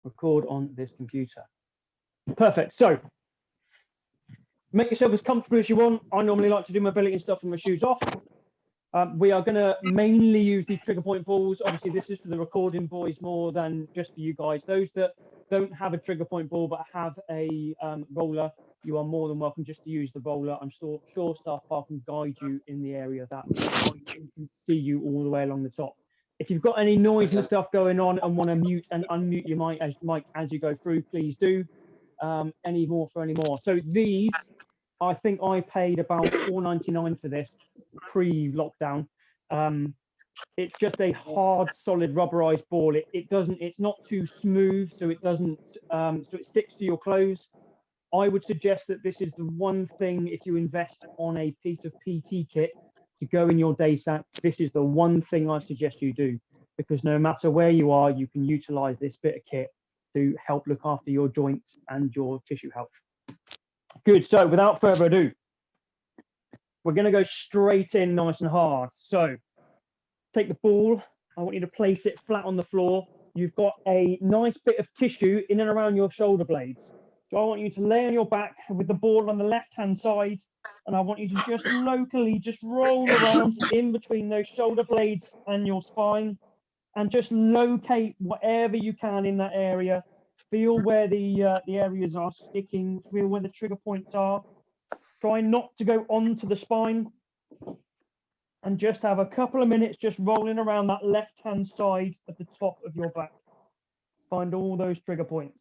record on this computer. Perfect. So make yourself as comfortable as you want. I normally like to do mobility and stuff with my shoes off. We are going to mainly use the trigger point balls. Obviously, this is for the recording boys more than just for you guys. Those that don't have a trigger point ball but have a roller, you are more than welcome just to use the roller. I'm sure Staff Park can guide you in the area that can see you all the way along the top. If you've got any noise and stuff going on and want to mute and unmute your mic as you go through, please do. Any more. So these, I think I paid about $4.99 for this pre-lockdown. It's just a hard, solid rubberized ball. It's not too smooth, so it doesn't, so it sticks to your clothes. I would suggest that this is the one thing, if you invest on a piece of PT kit to go in your day sack, this is the one thing I suggest you do, because no matter where you are, you can utilize this bit of kit to help look after your joints and your tissue health. Good. So without further ado, we're going to go straight in nice and hard. So take the ball. I want you to place it flat on the floor. You've got a nice bit of tissue in and around your shoulder blades. So I want you to lay on your back with the ball on the left-hand side, and I want you to just locally just roll around in between those shoulder blades and your spine, and just locate whatever you can in that area. Feel where the areas are sticking. Feel where the trigger points are. Try not to go onto the spine, and just have a couple of minutes just rolling around that left-hand side at the top of your back. Find all those trigger points.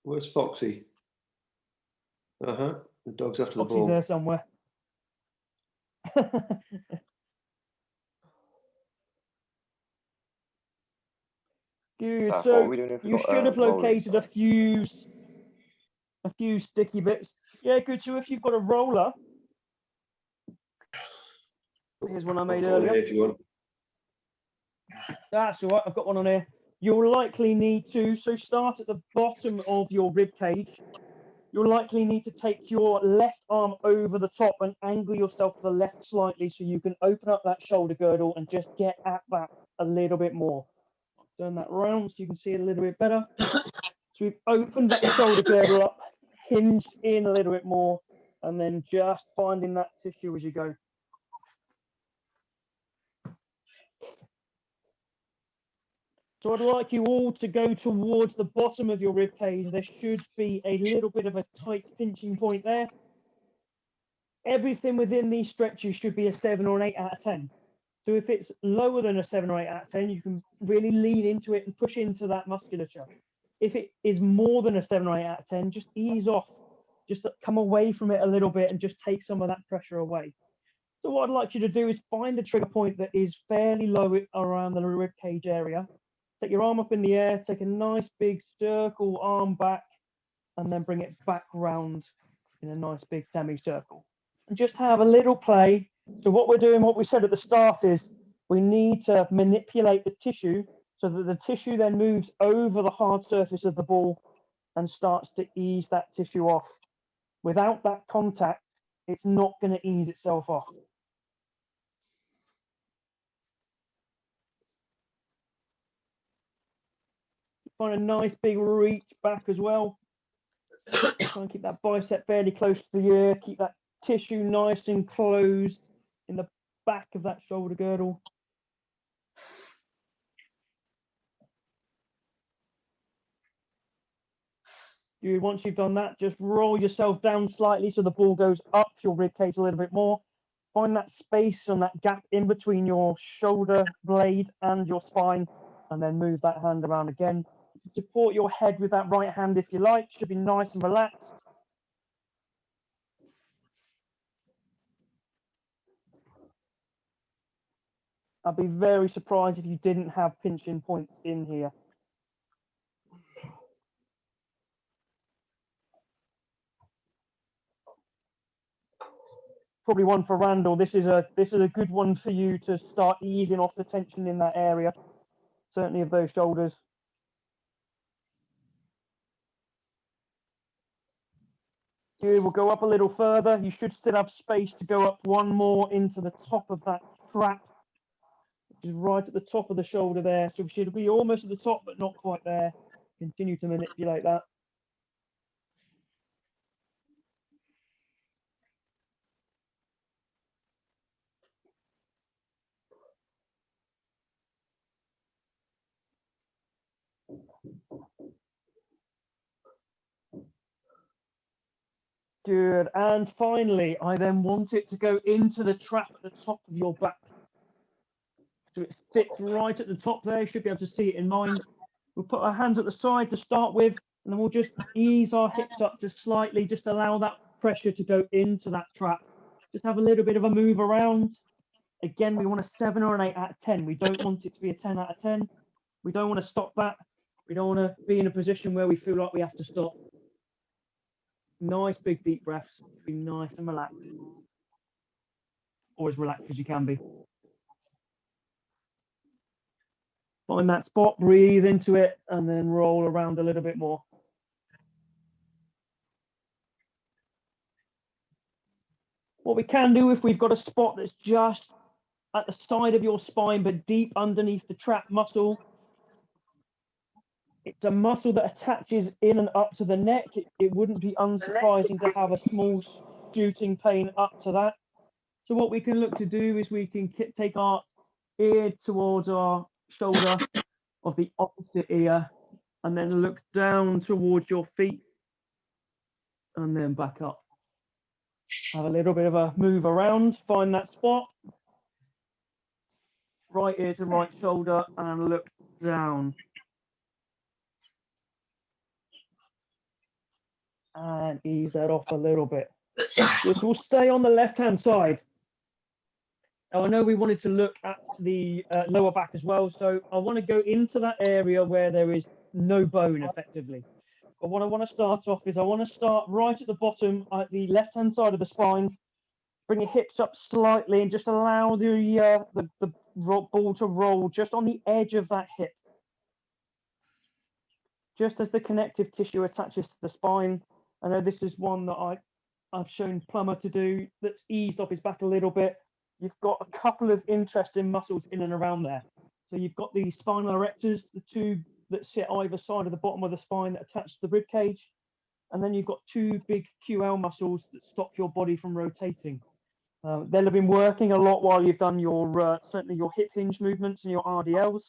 Where's Foxy? The dog's after the ball. Foxy's there somewhere. Good. So you should have located a few sticky bits. Yeah, good. So if you've got a roller, here's one I made earlier. If you want. That's all right. I've got one on here. You'll likely need to, so start at the bottom of your rib cage. You'll likely need to take your left arm over the top and angle yourself to the left slightly so you can open up that shoulder girdle and just get at that a little bit more. Turn that round so you can see it a little bit better. So we've opened that shoulder girdle up, hinged in a little bit more, and then just finding that tissue as you go. So I'd like you all to go towards the bottom of your rib cage. There should be a little bit of a tight pinching point there. Everything within these stretches should be a 7 or an 8 out of 10. So if it's lower than a 7 or 8 out of 10, you can really lean into it and push into that musculature. If it is more than a 7 or 8 out of 10, just ease off. Just come away from it a little bit and just take some of that pressure away. So what I'd like you to do is find a trigger point that is fairly low around the rib cage area. Take your arm up in the air, take a nice big circle arm back, and then bring it back round in a nice big semicircle. And just have a little play. So what we're doing, what we said at the start is we need to manipulate the tissue so that the tissue then moves over the hard surface of the ball and starts to ease that tissue off. Without that contact, it's not going to ease itself off. Find a nice big reach back as well. Try and keep that bicep fairly close to the ear. Keep that tissue nice and closed in the back of that shoulder girdle. Once you've done that, just roll yourself down slightly so the ball goes up your rib cage a little bit more. Find that space on that gap in between your shoulder blade and your spine, and then move that hand around again. Support your head with that right hand if you like. Should be nice and relaxed. I'd be very surprised if you didn't have pinching points in here. Probably one for Randall. This is a good one for you to start easing off the tension in that area, certainly of those shoulders. Good, we'll go up a little further. You should still have space to go up one more into the top of that trap, which is right at the top of the shoulder there. So we should be almost at the top, but not quite there. Continue to manipulate that. Good, and finally, I then want it to go into the trap at the top of your back. So it sits right at the top there. You should be able to see it in mind. We'll put our hands at the side to start with, and then we'll just ease our hips up just slightly, just allow that pressure to go into that trap. Just have a little bit of a move around. Again, we want a 7 or an 8 out of 10. We don't want it to be a 10 out of 10. We don't want to stop that. We don't want to be in a position where we feel like we have to stop. Nice big deep breaths. Be nice and relaxed. Or as relaxed as you can be. Find that spot, breathe into it, and then roll around a little bit more. What we can do if we've got a spot that's just at the side of your spine, but deep underneath the trap muscle, it's a muscle that attaches in and up to the neck. It wouldn't be unsurprising to have a small shooting pain up to that. So what we can look to do is we can take our ear towards our shoulder of the opposite ear, and then look down towards your feet, and then back up. Have a little bit of a move around, find that spot. Right ear to right shoulder, and look down. And ease that off a little bit. This will stay on the left-hand side. Now, I know we wanted to look at the lower back as well, so I want to go into that area where there is no bone, effectively. But what I want to start off is I want to start right at the bottom, at the left-hand side of the spine. Bring your hips up slightly and just allow the ball to roll just on the edge of that hip. Just as the connective tissue attaches to the spine. I know this is one that I've shown Plumber to do that's eased off his back a little bit. You've got a couple of interesting muscles in and around there. So you've got the spinal erectors, the two that sit either side of the bottom of the spine that attach to the rib cage. And then you've got two big QL muscles that stop your body from rotating. They'll have been working a lot while you've done your certainly your hip hinge movements and your RDLs.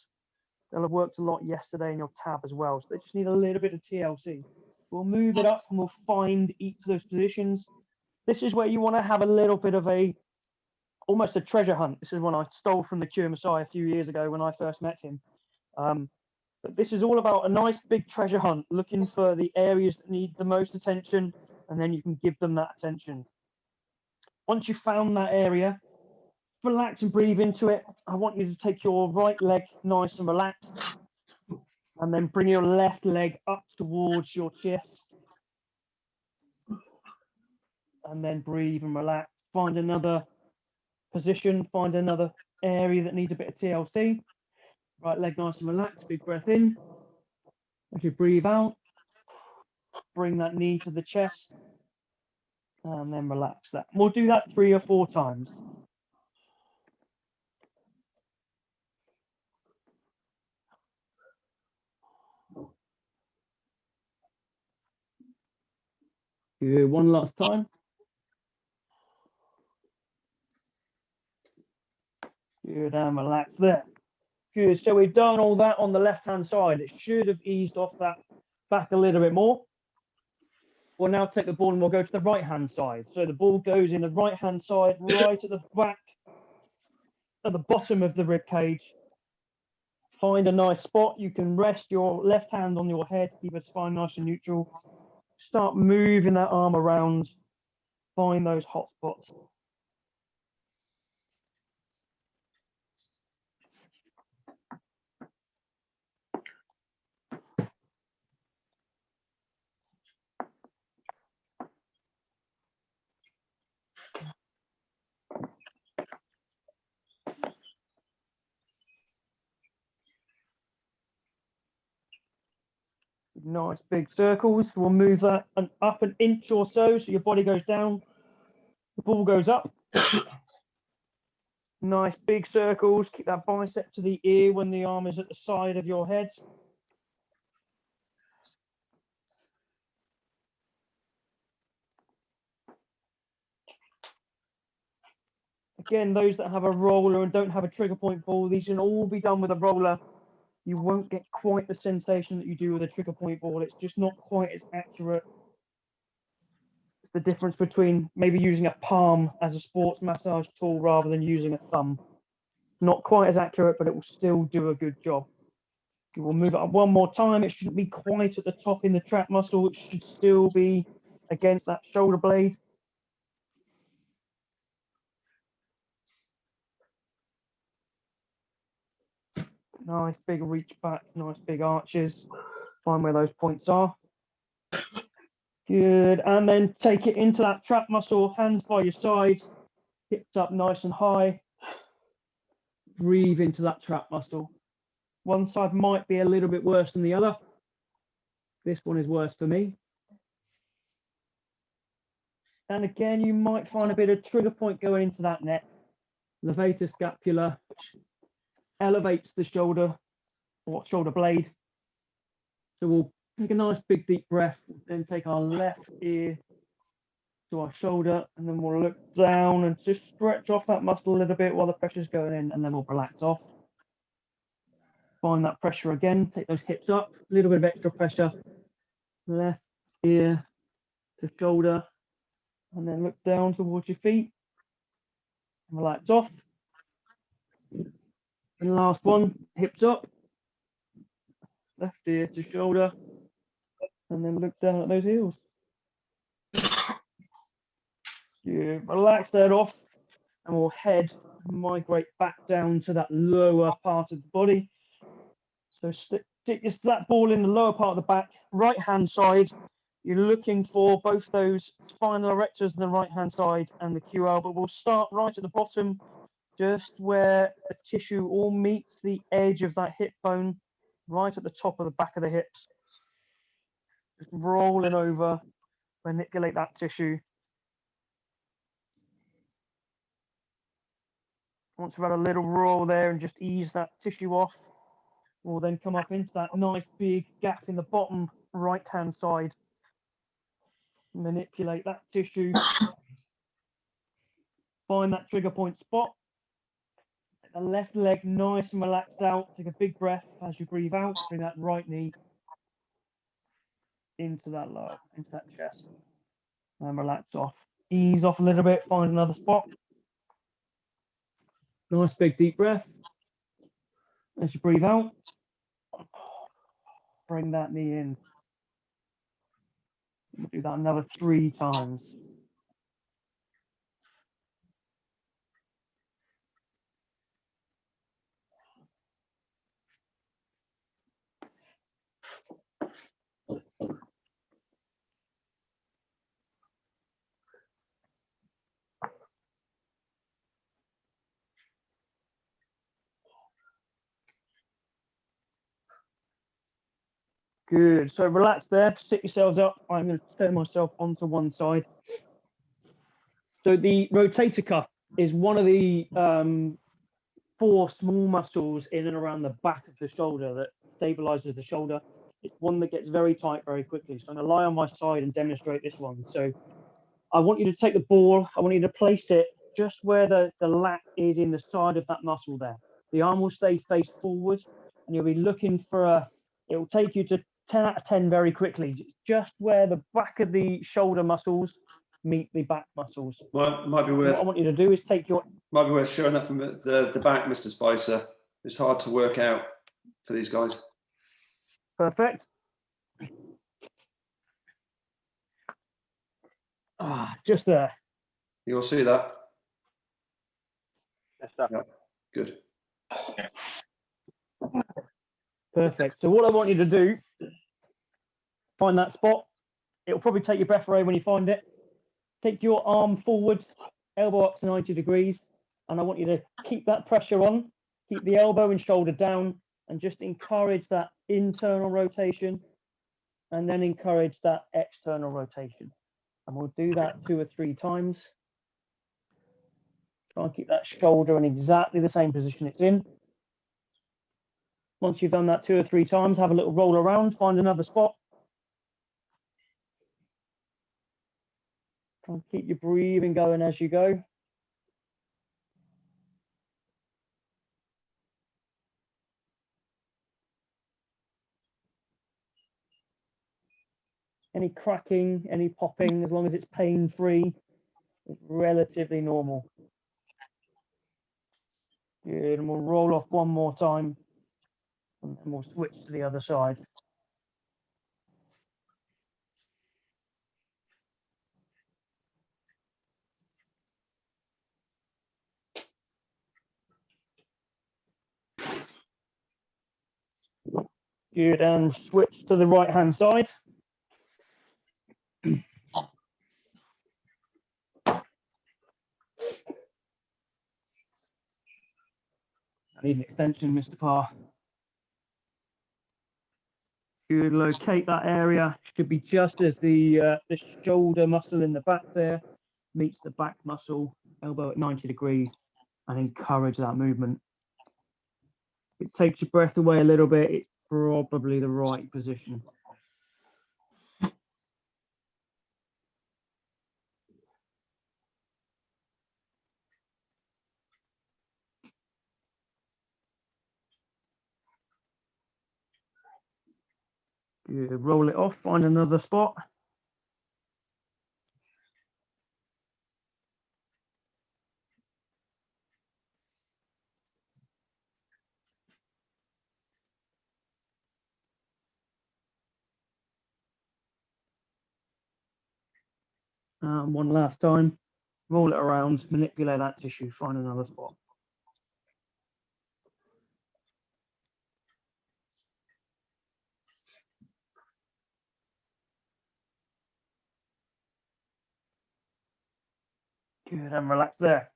They'll have worked a lot yesterday in your tab as well. So they just need a little bit of TLC. We'll move it up and we'll find each of those positions. This is where you want to have a little bit of almost a treasure hunt. This is one I stole from the Cure Messiah a few years ago when I first met him. But this is all about a nice big treasure hunt, looking for the areas that need the most attention, and then you can give them that attention. Once you've found that area, relax and breathe into it. I want you to take your right leg nice and relaxed, and then bring your left leg up towards your chest, and then breathe and relax. Find another position, find another area that needs a bit of TLC. Right leg nice and relaxed, big breath in. As you breathe out, bring that knee to the chest, and then relax that. We'll do that 3 or 4 times. Good, one last time. Good, and relax there. Good, so we've done all that on the left-hand side. It should have eased off that back a little bit more. We'll now take the ball and we'll go to the right-hand side. So the ball goes in the right-hand side, right at the back, at the bottom of the rib cage. Find a nice spot. You can rest your left hand on your head, keep your spine nice and neutral. Start moving that arm around. Find those hot spots. Nice big circles. We'll move that up an inch or so your body goes down, the ball goes up. Nice big circles. Keep that bicep to the ear when the arm is at the side of your head. Again, those that have a roller and don't have a trigger point ball, these can all be done with a roller. You won't get quite the sensation that you do with a trigger point ball. It's just not quite as accurate. It's the difference between maybe using a palm as a sports massage tool rather than using a thumb. Not quite as accurate, but it will still do a good job. We'll move it up one more time. It shouldn't be quite at the top in the trap muscle. It should still be against that shoulder blade. Nice big reach back, nice big arches. Find where those points are. Good. And then take it into that trap muscle, hands by your side, hips up nice and high. Breathe into that trap muscle. One side might be a little bit worse than the other. This one is worse for me. And again, you might find a bit of trigger point going into that neck. Levator scapula, which elevates the shoulder or shoulder blade. So we'll take a nice big deep breath, then take our left ear to our shoulder, and then we'll look down and just stretch off that muscle a little bit while the pressure's going in, and then we'll relax off. Find that pressure again, take those hips up, a little bit of extra pressure. Left ear to shoulder, and then look down towards your feet. Relax off. And last one, hips up. Left ear to shoulder, and then look down at those heels. You relax that off, and we'll head migrate back down to that lower part of the body. So stick that ball in the lower part of the back, right hand side. You're looking for both those spinal erectors on the right hand side and the QL, but we'll start right at the bottom, just where the tissue all meets the edge of that hip bone, right at the top of the back of the hips. Just rolling over, manipulate that tissue. Once we've had a little roll there and just ease that tissue off, we'll then come up into that nice big gap in the bottom right hand side. Manipulate that tissue. Find that trigger point spot. Get the left leg nice and relaxed out. Take a big breath as you breathe out. Bring that right knee into that lower, into that chest. And relax off. Ease off a little bit. Find another spot. Nice big deep breath. As you breathe out, bring that knee in. We'll do that another 3 times. Good. So relax there. Sit yourselves up. I'm going to turn myself onto one side. So the rotator cuff is one of the 4 small muscles in and around the back of the shoulder that stabilizes the shoulder. It's one that gets very tight very quickly. So I'm going to lie on my side and demonstrate this one. So I want you to take the ball. I want you to place it just where the lat is in the side of that muscle there. The arm will stay face forward, and you'll be looking for it will take you to 10 out of 10 very quickly, just where the back of the shoulder muscles meet the back muscles. Well, might be worth. What I want you to do is take your. Might be worth showing that from the back, Mr. Spicer. It's hard to work out for these guys. Perfect. Just there. You'll see that. Yeah. Good. Perfect. So what I want you to do, find that spot. It'll probably take your breath away when you find it. Take your arm forward, elbow up to 90 degrees, and I want you to keep that pressure on. Keep the elbow and shoulder down, and just encourage that internal rotation. and then encourage that external rotation. And we'll do that 2 or 3 times. Try and keep that shoulder in exactly the same position it's in. Once you've done that 2 or 3 times, have a little roll around, find another spot. Try and keep your breathing going as you go. Any cracking, any popping, as long as it's pain-free, it's relatively normal. Good, and we'll roll off one more time, and then we'll switch to the other side. Good, and switch to the right-hand side. I need an extension, Mr. Parr. Good, locate that area. Should be just as the shoulder muscle in the back there meets the back muscle, elbow at 90 degrees, and encourage that movement. It takes your breath away a little bit. It's probably the right position. Good, roll it off, find another spot. One last time, roll it around, manipulate that tissue, find another spot. Good, and relax there.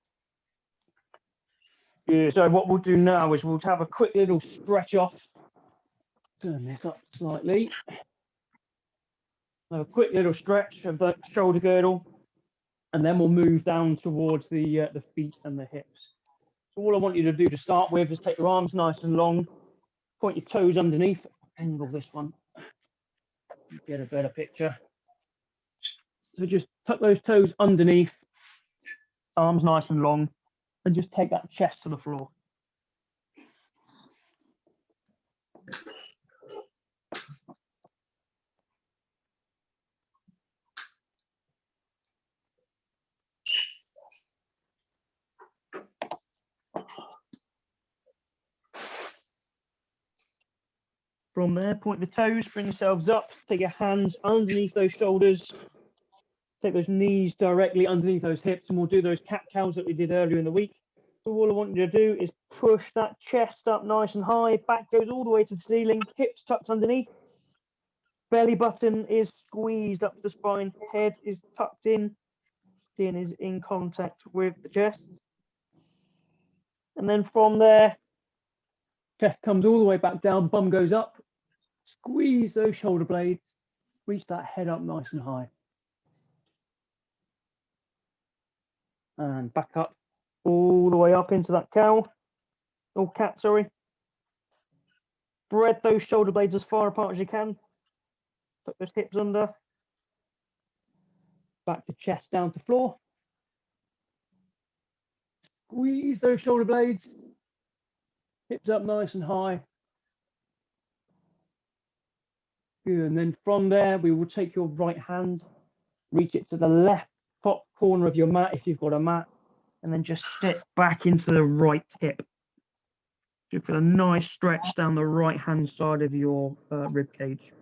Good, so what we'll do now is we'll have a quick little stretch off. Turn this up slightly. So a quick little stretch of the shoulder girdle, and then we'll move down towards the feet and the hips. So all I want you to do to start with is take your arms nice and long, point your toes underneath, angle this one, get a better picture. So just tuck those toes underneath, arms nice and long, and just take that chest to the floor. From there, point the toes, bring yourselves up, take your hands underneath those shoulders, take those knees directly underneath those hips, and we'll do those cat-cows that we did earlier in the week. So all I want you to do is push that chest up nice and high, back goes all the way to the ceiling, hips tucked underneath, belly button is squeezed up the spine, head is tucked in, chin is in contact with the chest. And then from there, chest comes all the way back down, bum goes up, squeeze those shoulder blades, reach that head up nice and high. And back up, all the way up into that cow, or cat, sorry. Spread those shoulder blades as far apart as you can. Tuck those hips under. Back to chest down to floor. Squeeze those shoulder blades. Hips up nice and high. Good, and then from there, we will take your right hand, reach it to the left top corner of your mat if you've got a mat, and then just sit back into the right hip. So feel a nice stretch down the right hand side of your rib cage.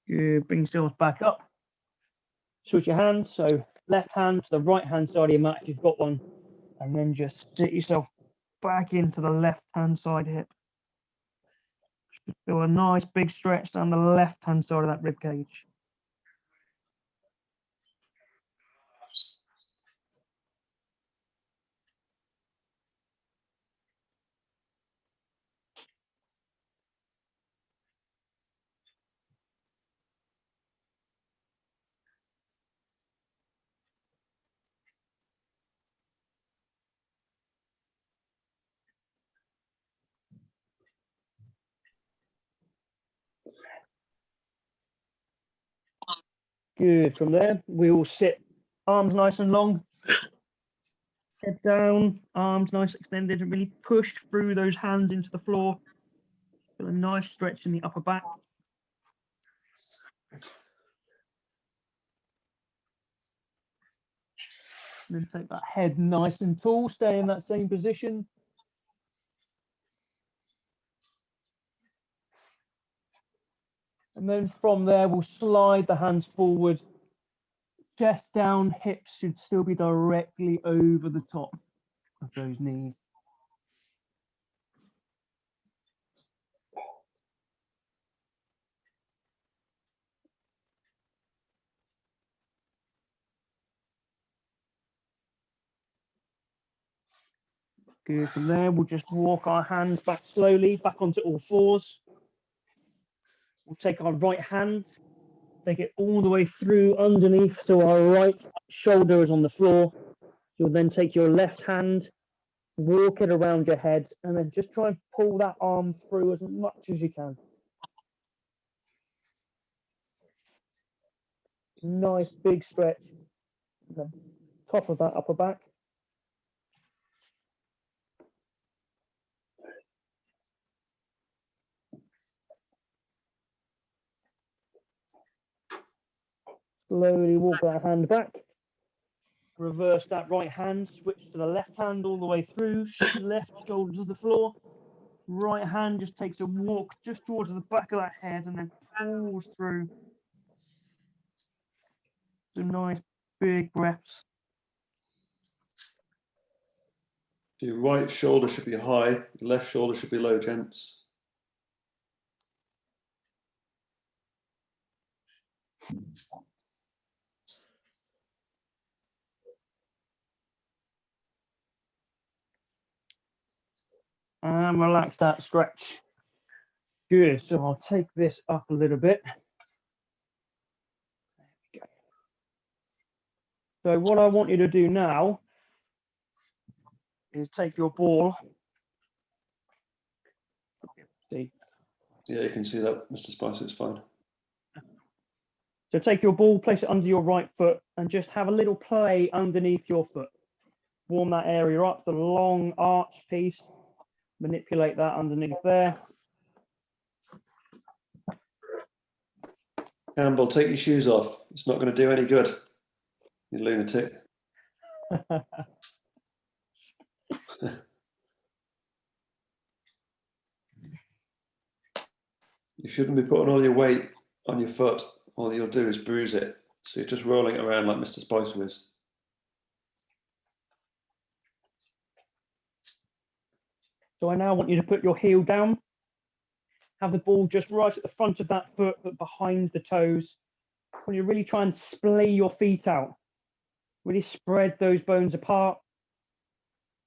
Good, bring yourselves back up. switch your hands. So left hand to the right hand side of your mat if you've got one, and then just sit yourself back into the left hand side hip. Feel a nice big stretch down the left hand side of that rib cage. Good. From there, we will sit arms nice and long, head down, arms nice extended, and really push through those hands into the floor. Feel a nice stretch in the upper back. And then take that head nice and tall, stay in that same position. And then from there, we'll slide the hands forward. Chest down, hips should still be directly over the top of those knees. Good. From there, we'll just walk our hands back slowly, back onto all fours. We'll take our right hand, take it all the way through underneath, so our right shoulder is on the floor. You'll then take your left hand, walk it around your head, and then just try and pull that arm through as much as you can. Nice big stretch. The top of that upper back. Slowly walk that hand back. Reverse that right hand, switch to the left hand all the way through, left shoulder to the floor. Right hand just takes a walk just towards the back of that head and then pulls through. Some nice big breaths. Your right shoulder should be high, your left shoulder should be low, gents. And relax that stretch. Good. So I'll take this up a little bit. There we go. So what I want you to do now is take your ball. See. Yeah, you can see that, Mr. Spicer, it's fine. So take your ball, place it under your right foot, and just have a little play underneath your foot. Warm that area up, the long arch piece. Manipulate that underneath there. Campbell, take your shoes off. It's not going to do any good, you lunatic. You shouldn't be putting all your weight on your foot. All you'll do is bruise it. So you're just rolling it around like Mr. Spicer is. So I now want you to put your heel down. Have the ball just right at the front of that foot, but behind the toes. When you really try and splay your feet out, really spread those bones apart.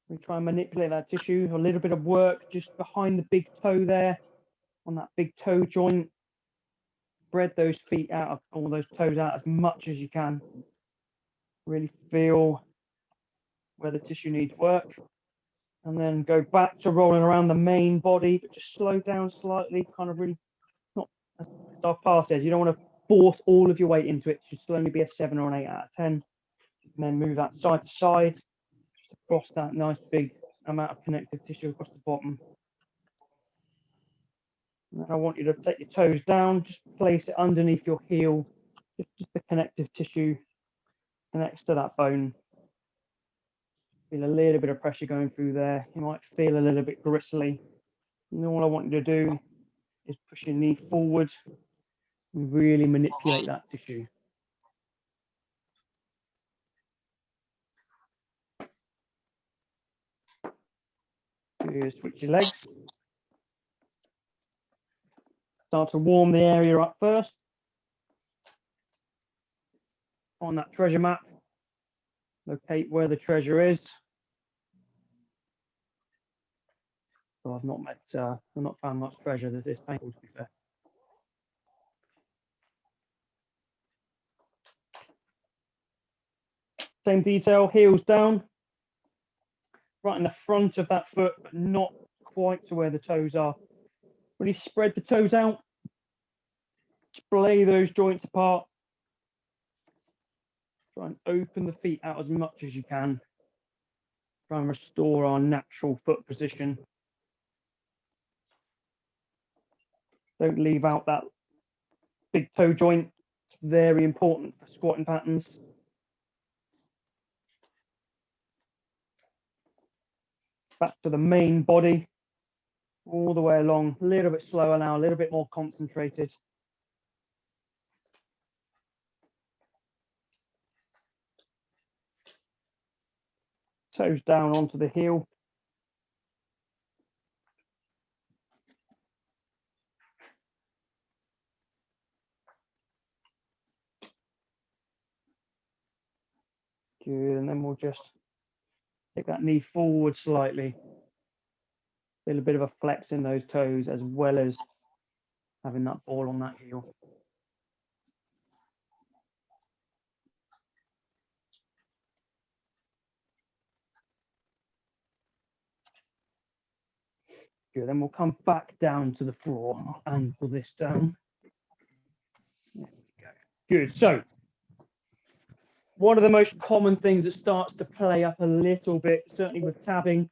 We try and manipulate that tissue. A little bit of work just behind the big toe there, on that big toe joint. Spread those feet out, all those toes out as much as you can. Really feel where the tissue needs work. And then go back to rolling around the main body, but just slow down slightly, kind of really, not, as our past says, you don't want to force all of your weight into it. It should still only be a 7 or an 8 out of 10. And then move that side to side, just across that nice big amount of connective tissue across the bottom. And then I want you to take your toes down, just place it underneath your heel, just the connective tissue next to that bone. Feel a little bit of pressure going through there. You might feel a little bit gristly. And all I want you to do is push your knee forward and really manipulate that tissue. Good. Switch your legs. Start to warm the area up first. On that treasure map, locate where the treasure is. So I've not found much treasure that's this painful, to be fair. Same detail, heels down, right in the front of that foot, but not quite to where the toes are. Really spread the toes out, splay those joints apart. Try and open the feet out as much as you can. Try and restore our natural foot position. Don't leave out that big toe joint. It's very important for squatting patterns. Back to the main body, all the way along. A little bit slower now, a little bit more concentrated. Toes down onto the heel. Good, and then we'll just take that knee forward slightly. Feel a bit of a flex in those toes as well as having that ball on that heel. Good, then we'll come back down to the floor and pull this down. There we go. Good, so one of the most common things that starts to play up a little bit, certainly with tabbing,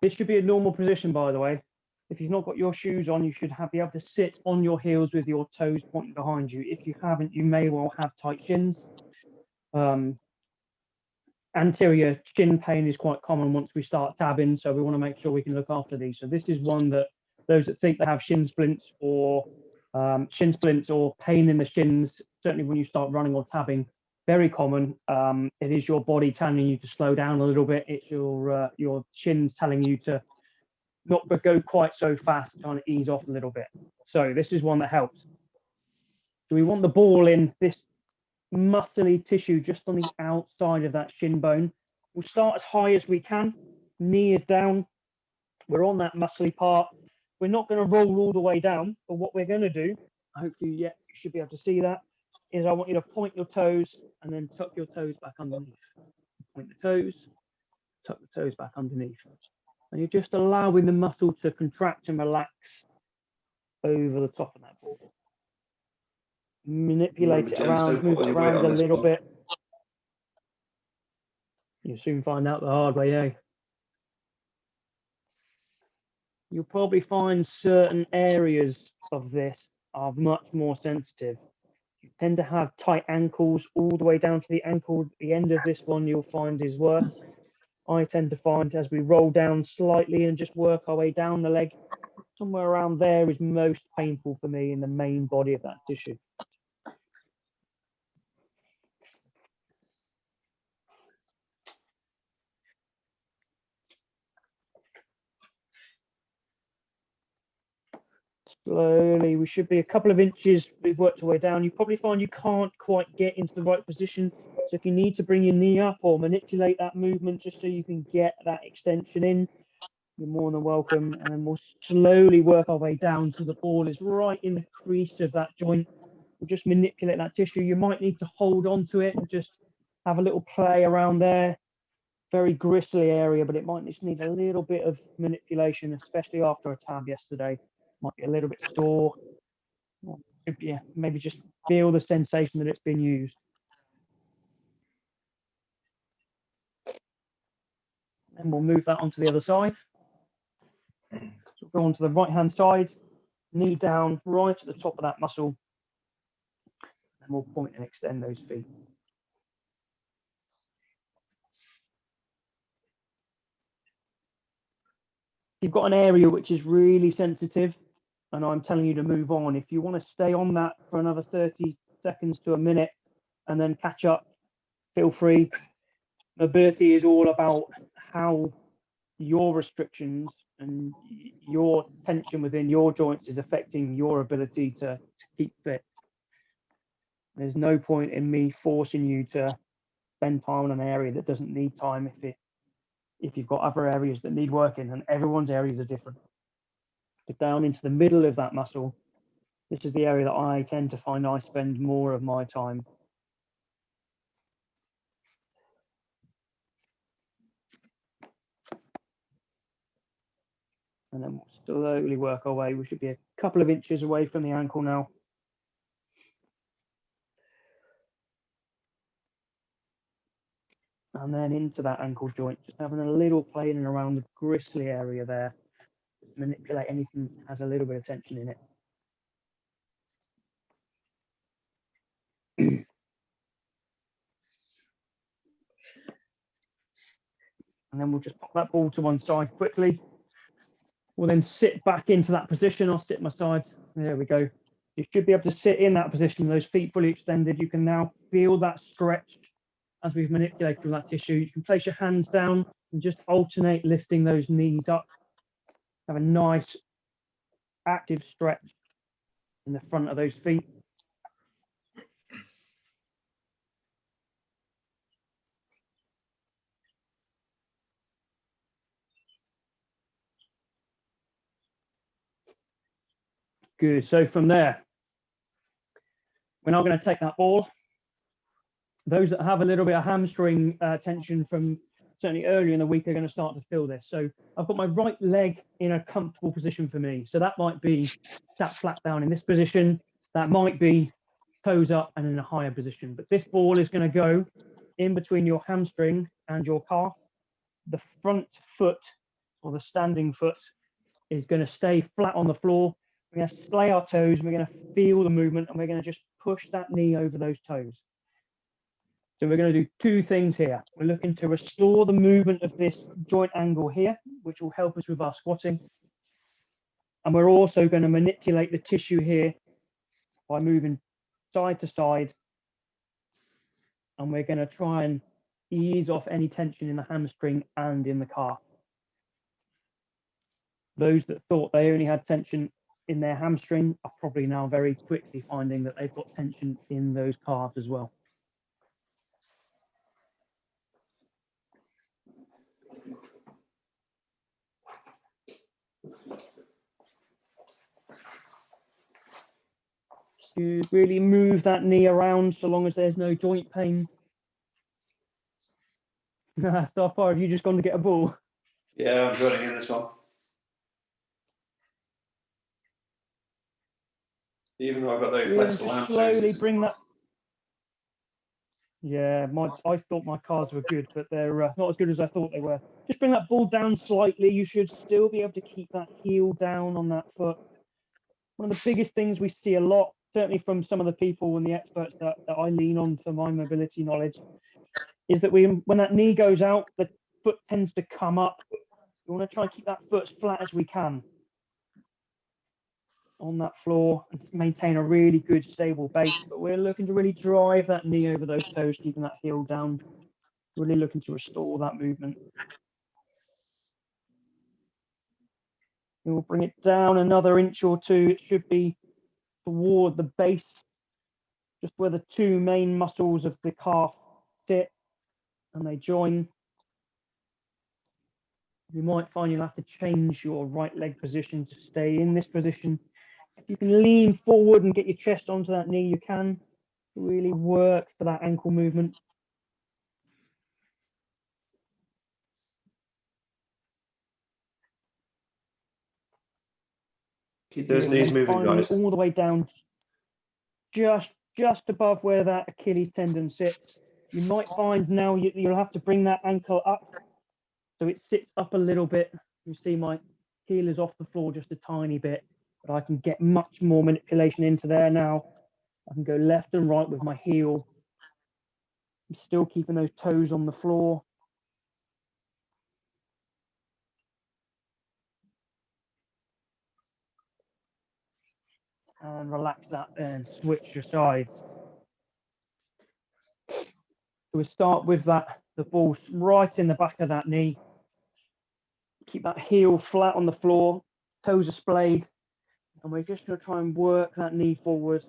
this should be a normal position, by the way. If you've not got your shoes on, you should be able to sit on your heels with your toes pointing behind you. If you haven't, you may well have tight shins. Anterior shin pain is quite common once we start tabbing, so we want to make sure we can look after these. So this is one that those that think they have shin splints or pain in the shins, certainly when you start running or tabbing, very common. It is your body telling you to slow down a little bit. It's your shins telling you to not go quite so fast, trying to ease off a little bit. So this is one that helps. So we want the ball in this muscly tissue just on the outside of that shin bone. We'll start as high as we can. Knee is down. We're on that muscly part. We're not going to roll all the way down, but what we're going to do, hopefully, yeah, you should be able to see that, is I want you to point your toes and then tuck your toes back underneath. Point the toes, tuck the toes back underneath. And you're just allowing the muscle to contract and relax over the top of that ball. Manipulate it around, move it around a little bit. You'll soon find out the hard way, eh? You'll probably find certain areas of this are much more sensitive. You tend to have tight ankles all the way down to the ankle. The end of this one you'll find is worse. I tend to find as we roll down slightly and just work our way down the leg, somewhere around there is most painful for me in the main body of that tissue. Slowly, we should be a couple of inches, we've worked our way down. You probably find you can't quite get into the right position. So if you need to bring your knee up or manipulate that movement just so you can get that extension in, you're more than welcome. And then we'll slowly work our way down so the ball is right in the crease of that joint. We'll just manipulate that tissue. You might need to hold on to it and just have a little play around there. Very gristly area, but it might just need a little bit of manipulation, especially after a tab yesterday. Might be a little bit sore. Yeah, maybe just feel the sensation that it's been used. And we'll move that onto the other side. So we'll go onto the right-hand side, knee down, right at the top of that muscle. And we'll point and extend those feet. You've got an area which is really sensitive, and I'm telling you to move on. If you want to stay on that for another 30 seconds to a minute and then catch up, feel free. Mobility is all about how your restrictions and your tension within your joints is affecting your ability to keep fit. There's no point in me forcing you to spend time on an area that doesn't need time if you've got other areas that need working, and everyone's areas are different. But down into the middle of that muscle, this is the area that I tend to find I spend more of my time. And then we'll slowly work our way. We should be a couple of inches away from the ankle now. And then into that ankle joint, just having a little play in and around the gristly area there. Just manipulate anything that has a little bit of tension in it. And then we'll just pop that ball to one side quickly. We'll then sit back into that position. I'll sit my sides. There we go. You should be able to sit in that position, those feet fully extended. You can now feel that stretch as we've manipulated all that tissue. You can place your hands down and just alternate lifting those knees up. Have a nice active stretch in the front of those feet. Good. So from there, we're now going to take that ball. Those that have a little bit of hamstring tension from certainly earlier in the week are going to start to feel this. So I've got my right leg in a comfortable position for me. So that might be sat flat down in this position. That might be toes up and in a higher position. But this ball is going to go in between your hamstring and your calf. The front foot or the standing foot is going to stay flat on the floor. We're going to splay our toes. We're going to feel the movement, and we're going to just push that knee over those toes. So we're going to do two things here. We're looking to restore the movement of this joint angle here, which will help us with our squatting. And we're also going to manipulate the tissue here by moving side to side. And we're going to try and ease off any tension in the hamstring and in the calf. Those that thought they only had tension in their hamstring are probably now very quickly finding that they've got tension in those calves as well. You really move that knee around so long as there's no joint pain. So far, have you just gone to get a ball? Yeah, I'm joining in this one. Even though I've got those flexible hamstrings. Slowly bring that. Yeah, I thought my calves were good, but they're not as good as I thought they were. Just bring that ball down slightly. You should still be able to keep that heel down on that foot. One of the biggest things we see a lot, certainly from some of the people and the experts that I lean on for my mobility knowledge, is that when that knee goes out, the foot tends to come up. We want to try and keep that foot as flat as we can on that floor and maintain a really good stable base. But we're looking to really drive that knee over those toes, keeping that heel down, really looking to restore that movement. We'll bring it down another inch or two. It should be toward the base, just where the two main muscles of the calf sit and they join. You might find you'll have to change your right leg position to stay in this position. If you can lean forward and get your chest onto that knee, you can really work for that ankle movement. Keep those knees moving, guys. All the way down, just above where that Achilles tendon sits. You might find now you'll have to bring that ankle up so it sits up a little bit. You see my heel is off the floor just a tiny bit, but I can get much more manipulation into there now. I can go left and right with my heel. I'm still keeping those toes on the floor. And relax that and switch your sides. So we start with the ball right in the back of that knee. Keep that heel flat on the floor, toes are splayed, and we're just going to try and work that knee forward,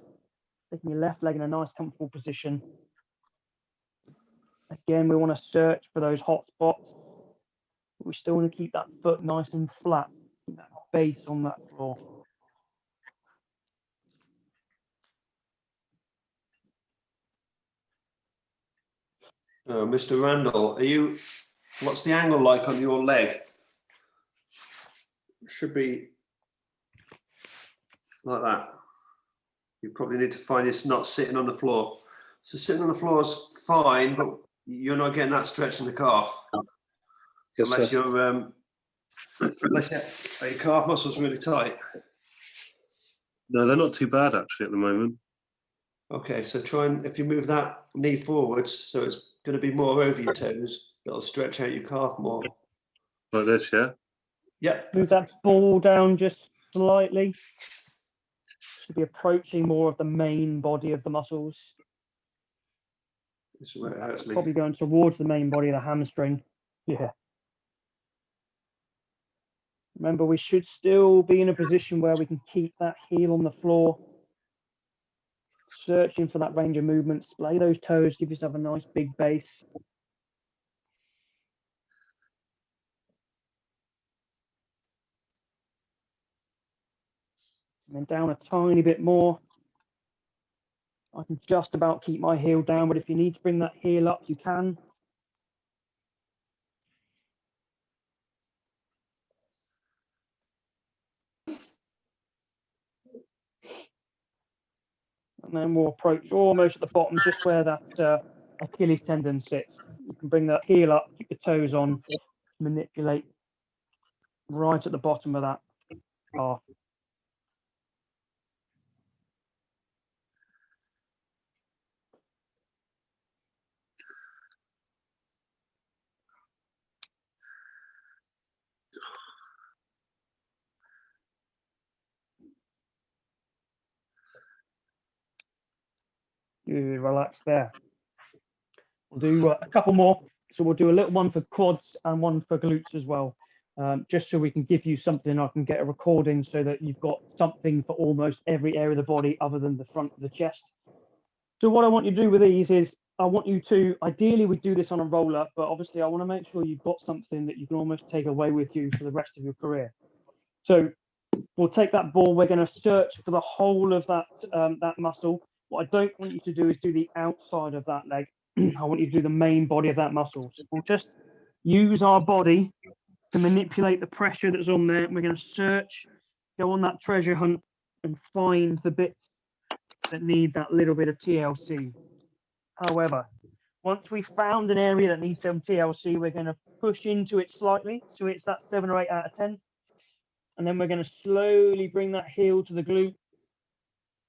taking your left leg in a nice comfortable position. Again, we want to search for those hot spots, but we still want to keep that foot nice and flat, keep that base on that floor. Mr. Randall, what's the angle like on your leg? It should be like that. You probably need to find it's not sitting on the floor. So sitting on the floor is fine, but you're not getting that stretch in the calf. Yes, unless sir. your calf muscle's really tight. No, they're not too bad actually at the moment. Okay, so try and, if you move that knee forwards, so it's going to be more over your toes, it'll stretch out your calf more. Like this, yeah? Yep. Move that ball down just slightly. Should be approaching more of the main body of the muscles. This is where it hurts me. Probably going towards the main body of the hamstring. Yeah. Remember, we should still be in a position where we can keep that heel on the floor, searching for that range of movement. Splay those toes, give yourself a nice big base. And then down a tiny bit more. I can just about keep my heel down, but if you need to bring that heel up, you can. And then we'll approach almost at the bottom, just where that Achilles tendon sits. You can bring that heel up, keep the toes on, manipulate right at the bottom of that calf. Good, relax there. We'll do a couple more. So we'll do a little one for quads and one for glutes as well, just so we can give you something. I can get a recording so that you've got something for almost every area of the body other than the front of the chest. So what I want you to do with these is I want you to, ideally we do this on a roller, but obviously I want to make sure you've got something that you can almost take away with you for the rest of your career. So we'll take that ball, we're going to search for the whole of that muscle. What I don't want you to do is do the outside of that leg. I want you to do the main body of that muscle. So we'll just use our body to manipulate the pressure that's on there. We're going to search, go on that treasure hunt and find the bits that need that little bit of TLC. However, once we've found an area that needs some TLC, we're going to push into it slightly. So it's that 7 or 8 out of 10. And then we're going to slowly bring that heel to the glute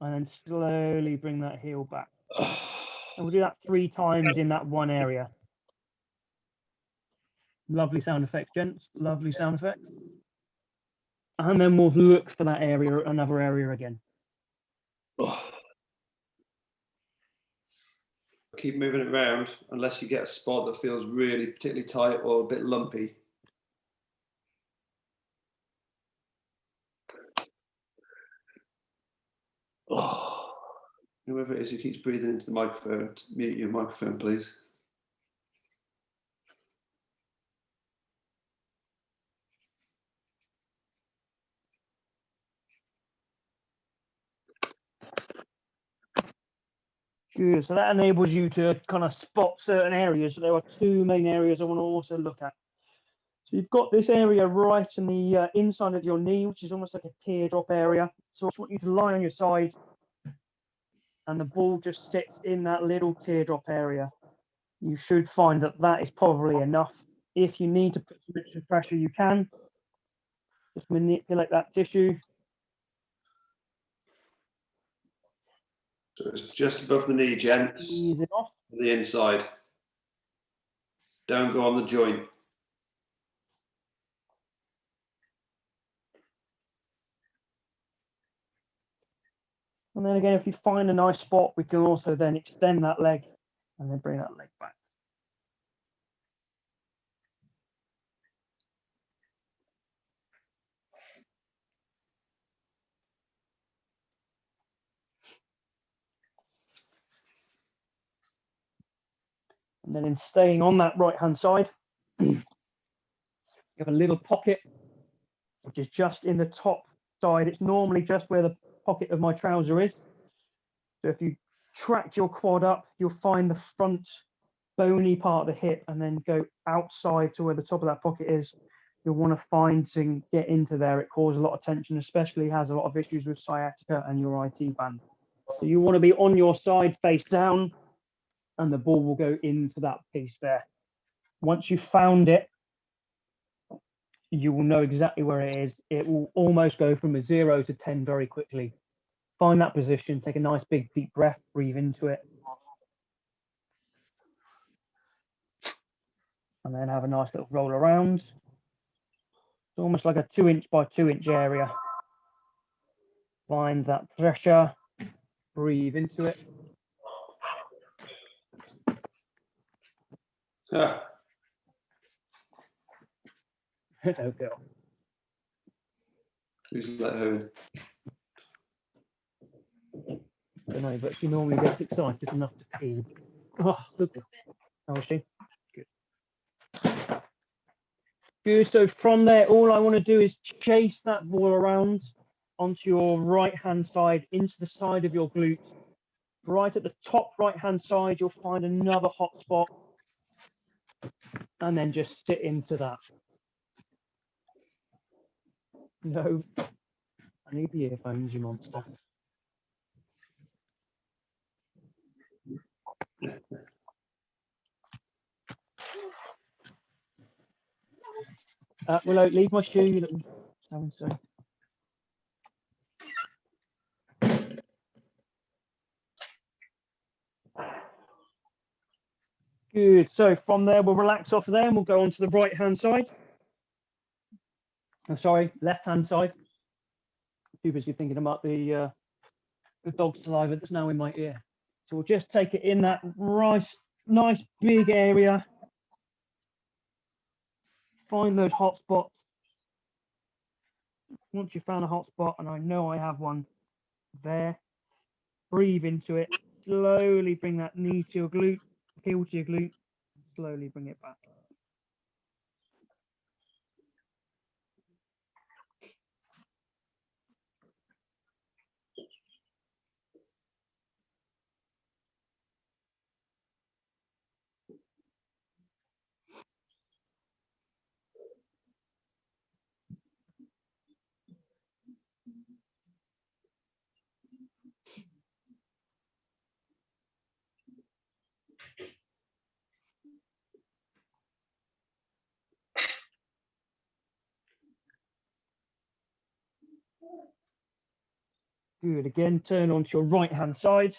and then slowly bring that heel back. And we'll do that 3 times in that one area. Lovely sound effects, gents. Lovely sound effects. And then we'll look for that area, another area again. Keep moving it around unless you get a spot that feels really particularly tight or a bit lumpy. Whoever it is who keeps breathing into the microphone, mute your microphone, please. Good. So that enables you to kind of spot certain areas. So there are 2 main areas I want to also look at. So you've got this area right in the inside of your knee, which is almost like a teardrop area. So I just want you to lie on your side and the ball just sits in that little teardrop area. You should find that that is probably enough. If you need to put some extra pressure, you can. Just manipulate that tissue. So it's just above the knee, gents. Ease it off. The inside. Don't go on the joint. And then again, if you find a nice spot, we can also then extend that leg and then bring that leg back. And then in staying on that right hand side, you have a little pocket, which is just in the top side. It's normally just where the pocket of my trouser is. So if you track your quad up, you'll find the front bony part of the hip and then go outside to where the top of that pocket is. You'll want to find and get into there. It causes a lot of tension, especially has a lot of issues with sciatica and your IT band. So you want to be on your side face down, and the ball will go into that piece there. Once you've found it, you will know exactly where it is. It will almost go from a 0 to 10 very quickly. Find that position, take a nice big deep breath, breathe into it. And then have a nice little roll around. It's almost like a 2-inch by 2-inch area. Find that pressure, breathe into it. Ah, Don't go. who's let her in? I don't know, but she normally gets excited enough to pee. Oh, look. How is she? Good. Good. So from there, all I want to do is chase that ball around onto your right hand side, into the side of your glute. Right at the top right hand side, you'll find another hot spot. And then just sit into that. No, I need the earphones, you monster. Willow, leave my shoe, you little so-and-so. Good. So from there, we'll relax off of there and we'll go on to the right hand side. I'm sorry, left hand side. Too busy thinking about the dog saliva that's now in my ear. So we'll just take it in that nice big area. Find those hot spots. Once you've found a hot spot, and I know I have one there, breathe into it. Slowly bring that knee to your glute, heel to your glute. Slowly bring it back. Good. Again, turn onto your right hand side.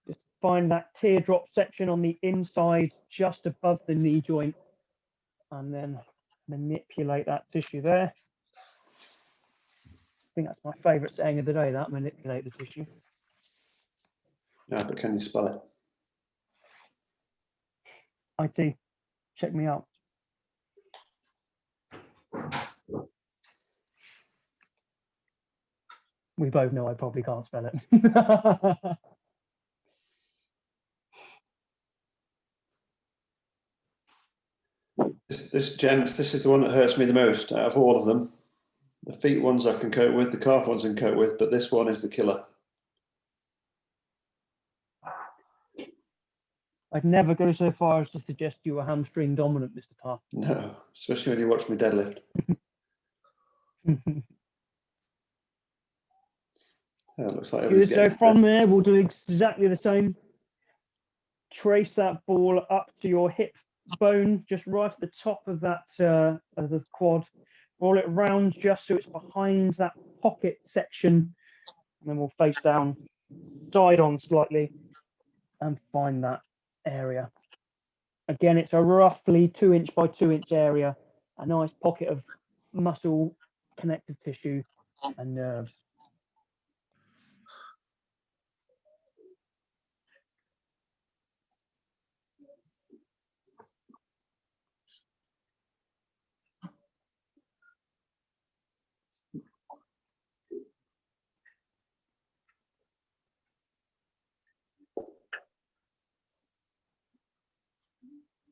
Just find that teardrop section on the inside, just above the knee joint, and then manipulate that tissue there. I think that's my favourite saying of the day, that manipulate the tissue. Yeah, but can you spell it? IT, check me out. We both know I probably can't spell it. This is the one that hurts me the most out of all of them. The feet ones I can cope with, the calf ones I can cope with, but this one is the killer. I'd never go so far as to suggest you were hamstring dominant, Mr. Parr. No, especially when you watch me deadlift. Yeah, it looks like it was Good. So from there, we'll do exactly the same. Trace that ball up to your hip bone, just right at the top of that of the quad. Roll it around just so it's behind that pocket section, and then we'll face down, side on slightly, and find that area. Again, it's a roughly 2-inch by 2-inch area, a nice pocket of muscle, connective tissue, and nerves.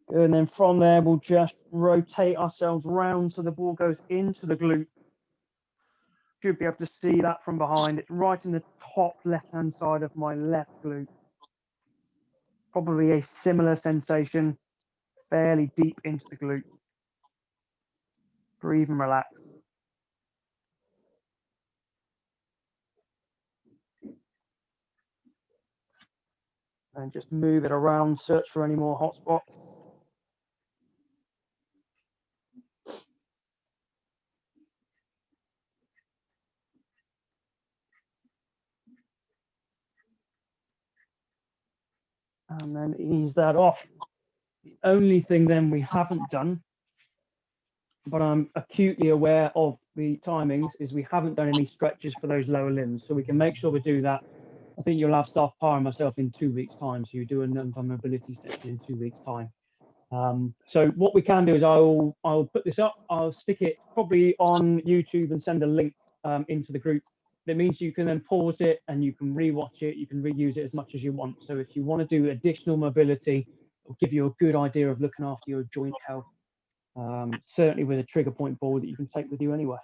And then from there, we'll just rotate ourselves round so the ball goes into the glute. Should be able to see that from behind. It's right in the top left-hand side of my left glute. Probably a similar sensation, fairly deep into the glute. Breathe and relax. And just move it around, search for any more hot spots. And then ease that off. The only thing then we haven't done, but I'm acutely aware of the timings, is we haven't done any stretches for those lower limbs. So we can make sure we do that. I think you'll have Staff Par and myself in 2 weeks' time. So you do a non-mobility section in 2 weeks' time. So what we can do is I'll put this up. I'll stick it probably on YouTube and send a link into the group. That means you can then pause it and you can rewatch it. You can reuse it as much as you want. So if you want to do additional mobility, it'll give you a good idea of looking after your joint health. Certainly with a trigger point ball that you can take with you anywhere.